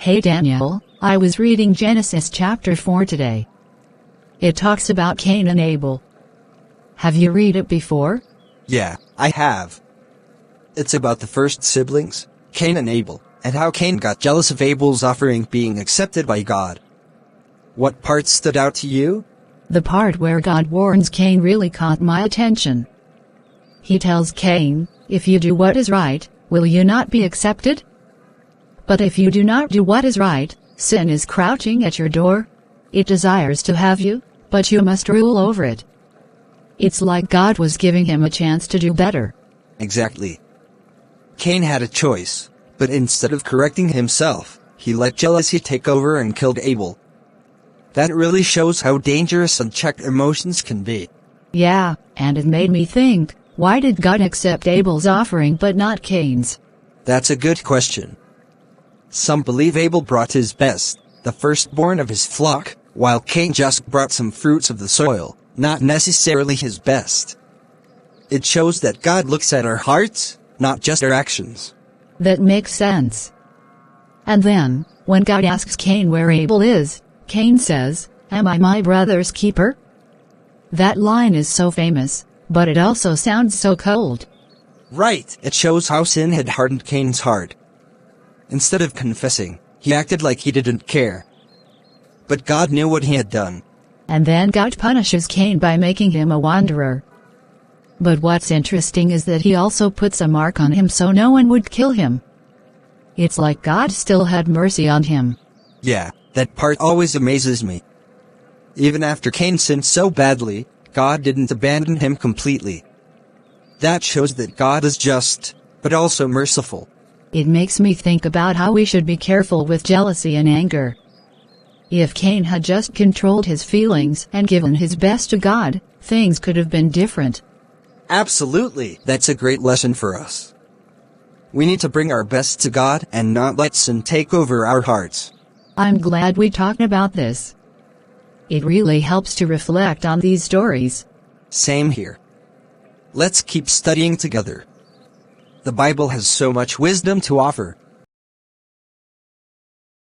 Hey Daniel, I was reading Genesis chapter 4 today. It talks about Cain and Abel. Have you read it before? Yeah, I have. It's about the first siblings, Cain and Abel, and how Cain got jealous of Abel's offering being accepted by God. What part stood out to you? The part where God warns Cain really caught my attention. He tells Cain, "If you do what is right, will you not be accepted? But if you do not do what is right, sin is crouching at your door. It desires to have you, but you must rule over it." It's like God was giving him a chance to do better. Exactly. Cain had a choice, but instead of correcting himself, he let jealousy take over and killed Abel. That really shows how dangerous unchecked emotions can be. Yeah, and it made me think, why did God accept Abel's offering but not Cain's? That's a good question. Some believe Abel brought his best, the firstborn of his flock, while Cain just brought some fruits of the soil, not necessarily his best. It shows that God looks at our hearts, not just our actions. That makes sense. And then, when God asks Cain where Abel is, Cain says, "Am I my brother's keeper?" That line is so famous, but it also sounds so cold. Right, it shows how sin had hardened Cain's heart. Instead of confessing, he acted like he didn't care. But God knew what he had done. And then God punishes Cain by making him a wanderer. But what's interesting is that he also puts a mark on him so no one would kill him. It's like God still had mercy on him. Yeah, that part always amazes me. Even after Cain sinned so badly, God didn't abandon him completely. That shows that God is just, but also merciful. It makes me think about how we should be careful with jealousy and anger. If Cain had just controlled his feelings and given his best to God, things could have been different. Absolutely, that's a great lesson for us. We need to bring our best to God and not let sin take over our hearts. I'm glad we talked about this. It really helps to reflect on these stories. Same here. Let's keep studying together. The Bible has so much wisdom to offer.